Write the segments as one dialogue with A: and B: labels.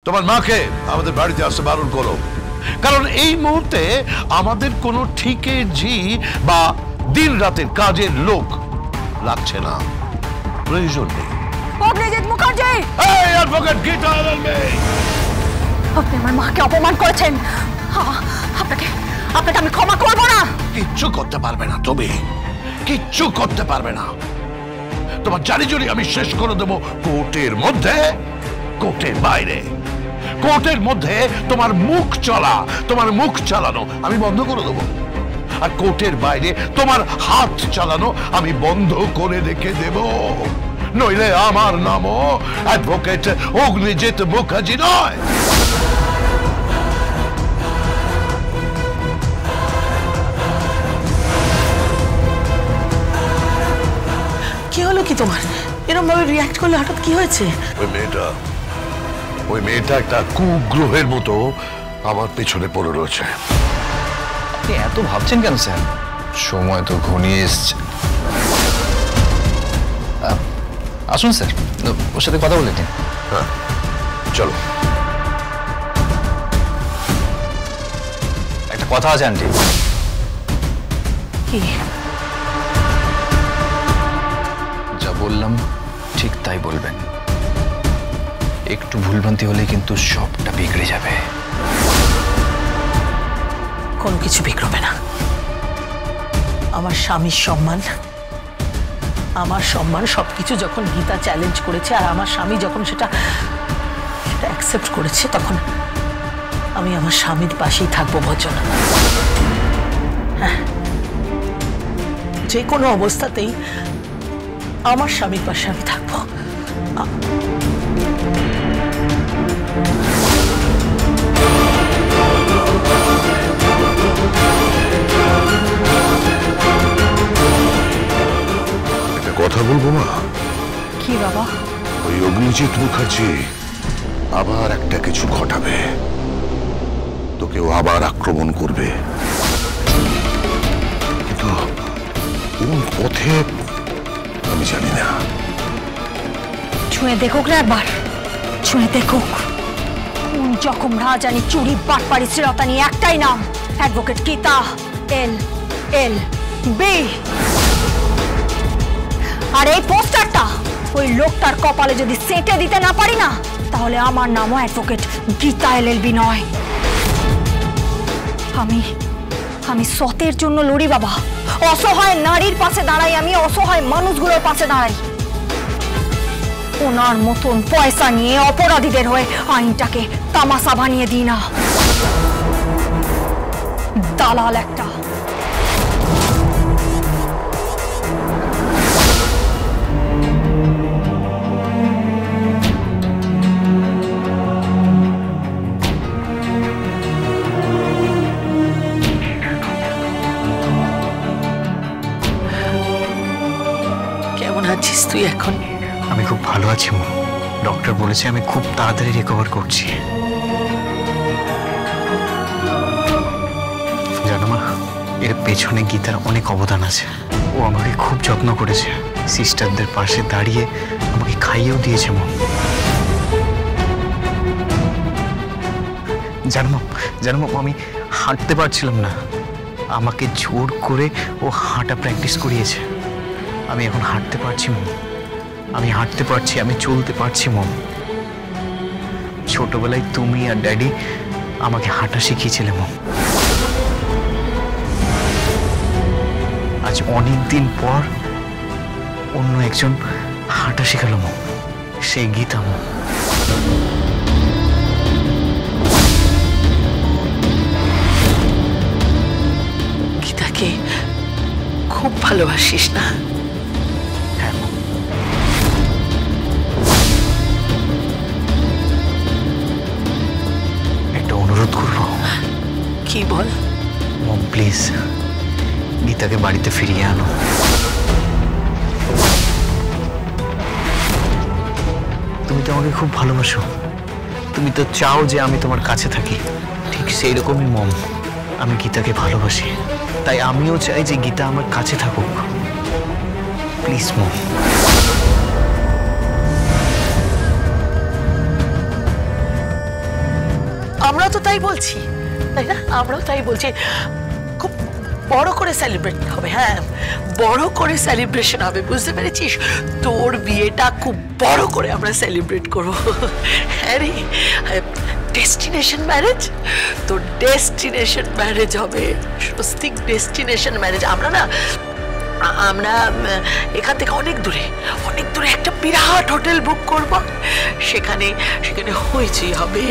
A: তোমার মাকে আমাদের বাড়িতে আসতে বারণ করো, কারণ এই মুহূর্তে আমাদের কোনো ঠিকে জি বা দিন রাতের কাজের লোক লাগছে না, প্রয়োজন নেই।
B: অগ্নিজিৎ মুখার্জি,
A: এই অ্যাডভোকেট গীতা এলএলবি,
B: আপনি আমার মাকে অপমান করেছেন। আপনাকে আপনাকে আমি ক্ষমা করব না।
A: কিচ্ছু করতে পারবে না, তুমি কিচ্ছু করতে পারবে না। তোমার জানি জুড়ি আমি শেষ করে দেবো কোর্টের মধ্যে, কোর্টের বাইরে। কোর্টের মধ্যে তোমার মুখ চলা, তোমার মুখ চালানো আমি বন্ধ করে দেবো, আর কোর্টের বাইরে তোমার হাত চালানো আমি বন্ধ করে রেখে দেব। নইলে আমার নামও অ্যাডভোকেট অগ্নিজিৎ মুখার্জি নয়।
C: কি হলো কি তোমার? এরকম ভাবে রিঅ্যাক্ট করলে হঠাৎ কি হয়েছে?
A: ওই মেয়েটা একটা কুগ্রহের মতো আমার পেছনে পড়ে রয়েছে।
D: আপনি এত ভাবছেন কেন স্যার? সময় তো ঘনিয়ে এসছে। আসুন স্যার, ওর সাথে কথা বলে নিন।
A: হ্যাঁ চলো।
D: একটা কথা আছে আন্টি।
C: কি?
D: যা বললাম ঠিক তাই বলবেন। একটু ভুলভ্রান্তি হলে কিন্তু সবটা বিগড়ে যাবে।
C: কোনো কিছু বিগড়বে না। আমার স্বামীর সম্মান, আমার সম্মান সবকিছু যখন গীতা চ্যালেঞ্জ করেছে আর আমার স্বামী যখন সেটা অ্যাকসেপ্ট করেছে, তখন আমি আমার স্বামীর পাশেই থাকবো ভজন। হ্যাঁ, যে কোনো অবস্থাতেই আমার স্বামীর পাশে আমি থাকবো।
A: একটা কথা বলবো মা?
B: কি বাবা?
A: ওই অগ্নিজিৎ মুখার্জি আবার একটা কিছু ঘটাবে, তোকেও আবার আক্রমণ করবে, কিন্তু কোন পথে আমি জানি না।
B: ছুঁয়ে দেখুক না একবার, ছুঁয়ে দেখুক। কোন জখম রাজানি চুরি বাটপাড়ি শ্রীলতা নিয়ে একটাই নাম, অ্যাডভোকেট গীতা এলএলবি। আর এই পোস্টারটা ওই লোকটার কপালে যদি সেঁটে দিতে না পারি না, তাহলে আমার নামও অ্যাডভোকেট গীতা এলএলবি নয়। আমি সতের জন্য লড়ি বাবা। অসহায় নারীর পাশে দাঁড়াই, আমি অসহায় মানুষগুলোর পাশে দাঁড়াই। ওনার মতন পয়সা নিয়ে অপরাধীদের হয়ে আইনটাকে তামাশা বানিয়ে দিই না। দালাল একটা।
C: কেমন আছিস তুই এখন?
D: আমি খুব ভালো আছি মা। ডক্টর বলেছে আমি খুব তাড়াতাড়ি রিকভার করছি। জানো মা, এর পেছনে গীতার অনেক অবদান আছে। ও আমাকে খুব যত্ন করেছে, সিস্টারদের পাশে দাঁড়িয়ে আমাকে খাইয়েও দিয়েছে মা। জানো মা, আমি হাঁটতে পারছিলাম না, আমাকে জোর করে ও হাঁটা প্র্যাকটিস করিয়েছে। আমি এখন হাঁটতে পারছি মম, আমি হাঁটতে পারছি, আমি চলতে পারছি মম। ছোটবেলায় তুমি আর ড্যাডি আমাকে হাঁটা শিখিয়েছিলে মম। আজ অনেক দিন পর অন্য একজন হাঁটা শেখালো মম, সেই গীতা মম।
C: গীতাকে খুব ভালোবাসিস না?
D: হ্যাঁ মম। একটা অনুরোধ করবো?
C: কি বল?
D: মম প্লিজ, গীতাকে বাড়িতে ফিরিয়ে আনো। তুমি তো আমাকে খুব ভালোবাসো, তুমি তো চাও যে আমি তোমার কাছে থাকি। ঠিক সেই রকমই মম, আমি গীতাকে ভালোবাসি, তাই আমিও চাই যে গীতা আমার কাছে থাকুক। প্লিজ মম।
C: আমরা তো তাই বলছি, তাই না? আমরাও তাই বলছি, খুব বড় করে সেলিব্রেট হবে। হ্যাঁ, বড় করে সেলিব্রেশন হবে, বুঝতে পেরেছিস? তোর বিয়েটা খুব বড় করে আমরা সেলিব্রেট করবো। হ্যাঁ রে, ডেস্টিনেশন ম্যারেজ, তো ডেস্টিনেশন ম্যারেজ হবে, স্বস্তিক ডেস্টিনেশন ম্যারেজ। আমরা এখান থেকে অনেক দূরে একটা বিরাট হোটেল বুক করব, সেখানে হইচই হবে,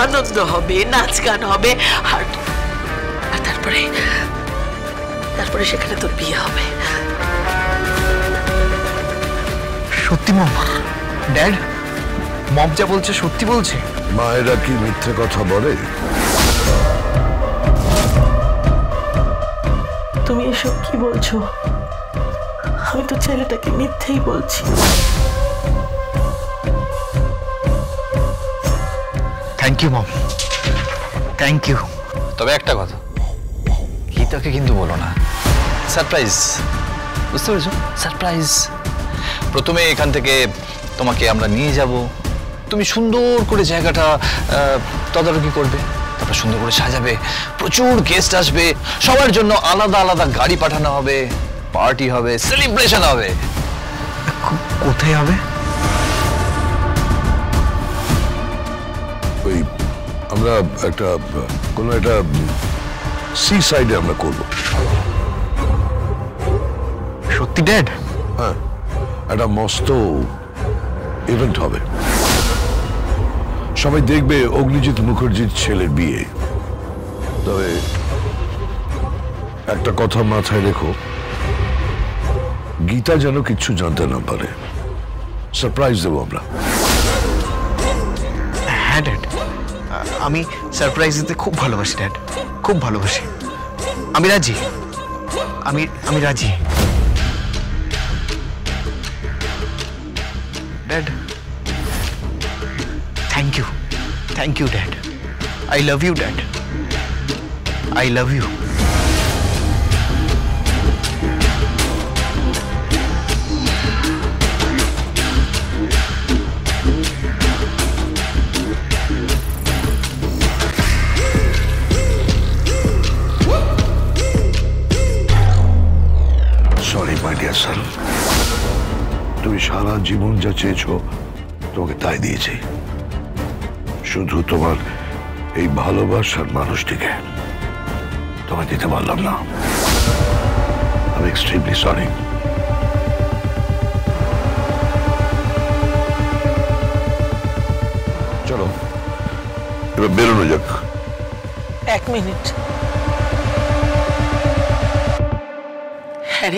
C: আনন্দ হবে, নাচ গান হবে, আর তারপরে সেখানে তোর বিয়ে হবে।
D: সত্যি মম? ড্যাড, মম যা বলছে সত্যি বলছে?
A: মায়েরা কি মিথ্যে কথা বলে?
C: তুমি এসব কি বলছো? আমি তো ছেলেটাকে মিথ্যেই বলছি।
D: Thank you mom, thank you.
E: তবে একটা কথা, গীতাকে কিন্তু বলো না। সারপ্রাইজ, বুঝতে পেরেছো? সারপ্রাইজ। প্রথমে এখান থেকে তোমাকে আমরা নিয়ে যাব, তুমি সুন্দর করে জায়গাটা তদারকি করবে, তারপর সুন্দর করে সাজাবে, প্রচুর গেস্ট আসবে, সবার জন্য আলাদা আলাদা গাড়ি পাঠানো হবে, পার্টি হবে, সেলিব্রেশন হবে।
D: কোথায় হবে?
A: ওই আমরা কোনো একটা সি সাইডে আমরা করব।
D: সত্যি ড্যাড?
A: হ্যাঁ, একটা মস্ত ইভেন্ট হবে, সবাই দেখবে অগ্নিজিৎ মুখার্জির ছেলের বিয়ে। তবে একটা কথা মাথায় রেখো, গীতা যেন কিচ্ছু জানতে না পারে। সারপ্রাইজ দেবো আমরা।
D: হ্যাঁ ড্যাড, আমি সারপ্রাইজ দিতে খুব ভালোবাসি ড্যাড, খুব ভালোবাসি। আমি রাজি, আমি রাজি dad. Thank you dad. I love you dad, I love you.
A: Sorry my dear son, তুমি সারা জীবন যা চেয়েছো তোমাকে তাই দিয়েছি, শুধু তোমার এই ভালোবাসার মানুষটিকে তোমায় দিতে পারলাম না। আমি এক্সট্রিমলি সরি। চলো এবার বেরোনো যাক।
C: এক মিনিট। হ্যাঁ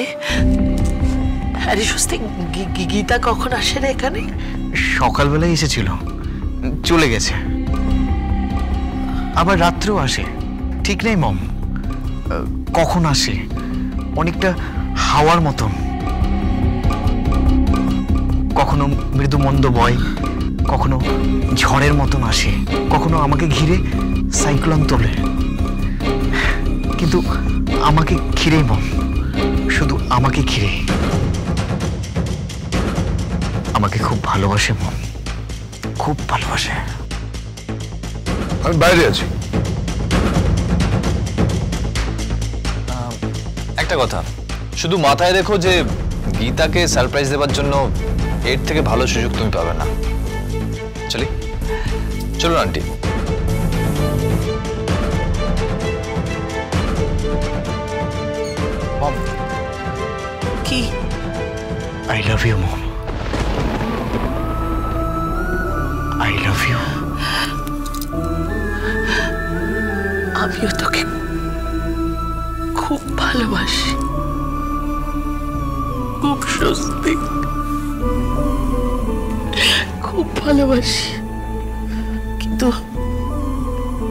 C: রে, স্বস্তিক, গীতা কখন আসে রে এখানে?
D: সকালবেলায় এসেছিল, চলে গেছে। আবার রাত্রেও আসে, ঠিক নেই মম কখন আসে। অনেকটা হাওয়ার মতন, কখনো মৃদু মন্দ বয়, কখনো ঝড়ের মতন আসে, কখনো আমাকে ঘিরে সাইক্লোন তোলে। কিন্তু আমাকে ঘিরেই মম, শুধু আমাকে ঘিরে। আমাকে খুব ভালোবাসে মম, খুব ভালোবাসে।
A: আমি বাইরে আছি।
E: একটা কথা শুধু মাথায় রেখো যে গীতাকে সারপ্রাইজ দেওয়ার জন্য এর থেকে ভালো সুযোগ তুমি পাবে না। চলুন আন্টি। মম,
C: কি?
D: I love you mom, I love you.
C: আমিও তোকে খুব ভালোবাসি, খুব স্বস্তি, খুব ভালোবাসি।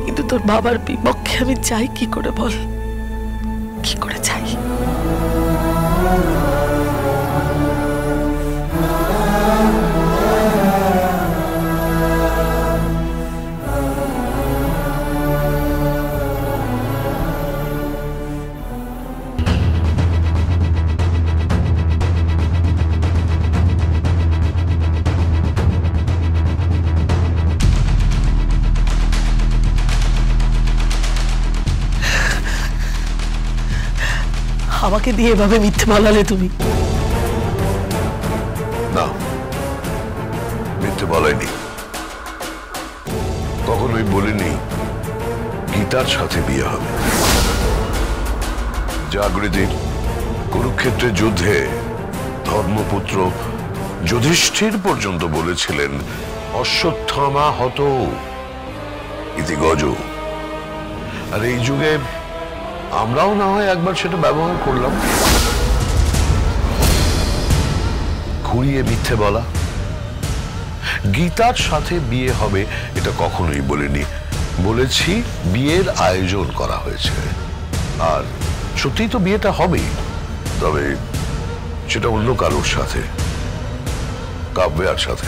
C: কিন্তু তোর বাবার বিপক্ষে আমি চাই কি করে বল? কি করে চাই? আমাকে দিয়ে এভাবে মিথ্যে বলালে তুমি?
A: না, মিথ্যে বলাইনি, কখনোই বলিনি গীতার সাথে বিয়ে হবে। জাগৃতির কুরুক্ষেত্রের যুদ্ধে ধর্মপুত্র যুধিষ্ঠির পর্যন্ত বলেছিলেন অশ্বত্থামা হত ইতি গজ। আর এই যুগে আমরাও না হয় একবার সেটা ব্যবহার করলাম। ঘুরিয়ে মিথ্যে বলা। গীতার সাথে বিয়ে হবে এটা কখনোই বলিনি, বলেছি বিয়ের আয়োজন করা হয়েছে। আর সত্যি তো বিয়েটা হবেই, তবে সেটা অন্য কারোর সাথে, কাব্যার সাথে।